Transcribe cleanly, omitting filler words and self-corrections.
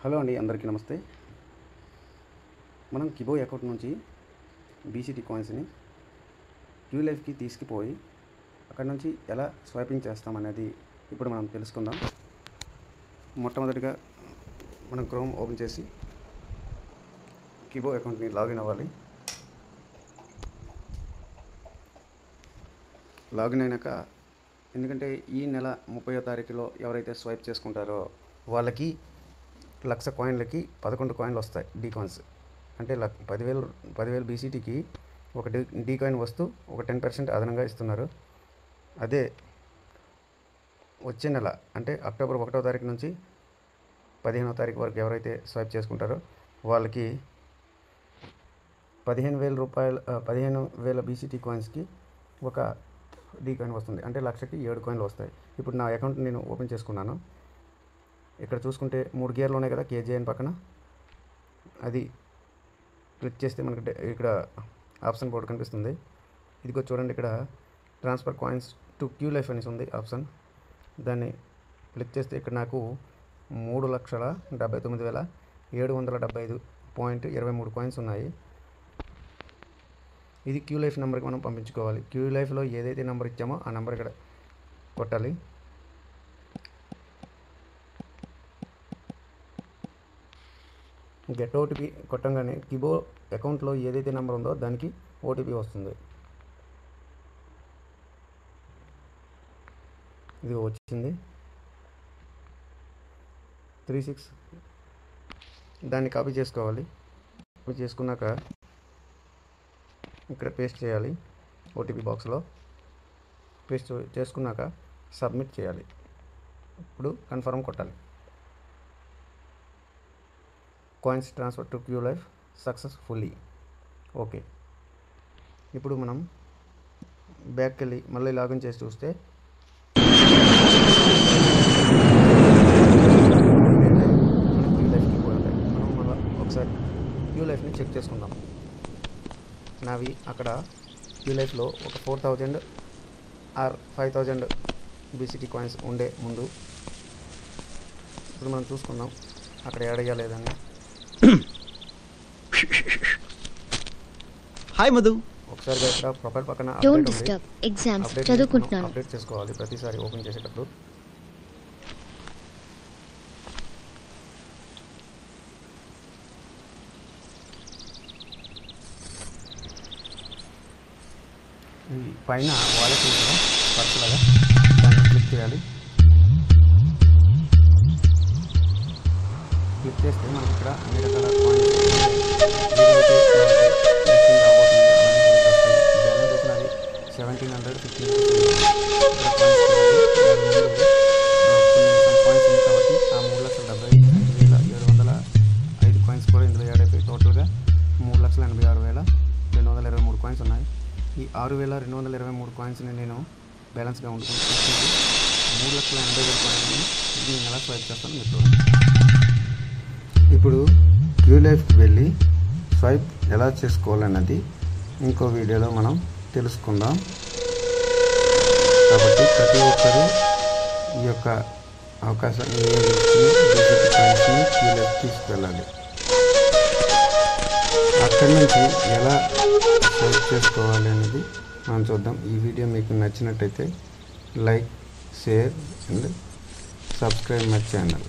Hello అండి, అందరికీ నమస్తే. మనం కిబో అకౌంట్ నుంచి బీసీటీ కాయిన్స్ని క్యూలైఫ్కి తీసుకుపోయి అక్కడ నుంచి ఎలా స్వైపింగ్ చేస్తామనేది ఇప్పుడు మనం తెలుసుకుందాం. మొట్టమొదటిగా మనం క్రోమ్ ఓపెన్ చేసి కిబో అకౌంట్ని లాగిన్ అవ్వాలి. లాగిన్ అయినాక, ఎందుకంటే ఈ నెల 30వ తారీఖులో ఎవరైతే స్వైప్ చేసుకుంటారో వాళ్ళకి 1,00,000 కాయిన్లకి 11 కాయిన్లు వస్తాయి. డీ కాయిన్స్ అంటే 10,000 బీసీటీకి ఒక డీ కాయిన్ వస్తూ ఒక 10% అదనంగా ఇస్తున్నారు. అదే వచ్చే నెల అంటే అక్టోబర్ 1వ తారీఖు నుంచి 15వ తారీఖు వరకు ఎవరైతే స్వైప్ చేసుకుంటారో వాళ్ళకి 15,000 బీసీటీ కాయిన్స్కి ఒక డీ కాయిన్ వస్తుంది. అంటే 1,00,000కి 7 కాయిన్లు వస్తాయి. ఇప్పుడు నా అకౌంట్ నేను ఓపెన్ చేసుకున్నాను. ఇక్కడ చూసుకుంటే 3 గేర్లు ఉన్నాయి కదా, కేజీఎన్ పక్కన. అది క్లిక్ చేస్తే మనకి ఇక్కడ ఆప్షన్ బోర్డు కనిపిస్తుంది. ఇదిగో చూడండి, ఇక్కడ ట్రాన్స్ఫర్ కాయిన్స్ టు క్యూలైఫ్ అనేసి ఉంది ఆప్షన్. దాన్ని క్లిక్ చేస్తే ఇక్కడ నాకు 3,79,775.23 కాయిన్స్ ఉన్నాయి. ఇది క్యూలైఫ్ నెంబర్కి మనం పంపించుకోవాలి. క్యూలైఫ్లో ఏదైతే నెంబర్ ఇచ్చామో ఆ నెంబర్ ఇక్కడ కొట్టాలి. గెట్ ఓటీపీ కొట్టంగానే కిబో అకౌంట్లో ఏదైతే నెంబర్ ఉందో దానికి ఓటీపీ వస్తుంది. ఇది వచ్చింది 36. దాన్ని కాపీ చేసుకోవాలి. కాపీ చేసుకున్నాక ఇక్కడ పేస్ట్ చేయాలి. ఓటీపీ బాక్స్లో పేస్ట్ చేసుకున్నాక సబ్మిట్ చేయాలి. ఇప్పుడు కన్ఫర్మ్ కొట్టాలి. Coins transfer to QLife successfully. Okay. ఇప్పుడు మనం బ్యాక్కి వెళ్ళి మళ్ళీ లాగిన్ చేసి చూస్తే మనం క్యూలైఫ్కి పోయి ఉంటాయి. మనం మళ్ళీ ఒకసారి క్యూలైఫ్ని చెక్ చేసుకుందాం. నావి అక్కడ క్యూలైఫ్లో ఒక 4,000 ఆర్ 5,000 బీసీటీ కాయిన్స్ ఉండే ముందు. ఇప్పుడు మనం చూసుకుందాం అక్కడ యాడ్ అయ్యా లేదని. హాయ్ మధు. ఒకసారి ఇక్కడ ప్రొఫైల్ పక్కన అప్డేట్ చేసుకోవాలి ప్రతిసారి ఓపెన్ చేసేటప్పుడు. ఈ పైన వాలెట్ పర్సులాగా దాన్ని క్లిక్ చేయాలి. క్లిక్ చేస్తే మనకి ఇక్కడ అన్ని రకాల కాయిన్స్ బ్యాలెన్స్ వచ్చినది 1,715 కాయిన్స్ ఉంది కాబట్టి ఆ 3,75,705 కాయిన్స్ కూడా ఇందులో యాడ్ అయిపోయి టోటల్గా 3,86,223 కాయిన్స్ ఉన్నాయి. ఈ 6,223 కాయిన్స్ని నేను బ్యాలెన్స్గా ఉండుకుని 3,80,000 కాయిన్స్ని నేను ఎలా స్వైప్ చేస్తాను మీరు చూడండి. ఇప్పుడు క్యూలైఫ్కి వెళ్ళి స్వైప్ ఎలా చేసుకోవాలన్నది ఇంకో వీడియోలో మనం తెలుసుకుందాం. కాబట్టి ప్రతి ఒక్కరూ ఈ యొక్క అవకాశాన్ని బీసీటీ కాయిన్స్ని క్యూలైఫ్ తీసుకువెళ్ళాలి. అక్కడి నుంచి ఎలా స్వైప్ చేసుకోవాలి అనేది మనం చూద్దాం. ఈ వీడియో మీకు నచ్చినట్టయితే like, share and subscribe my channel.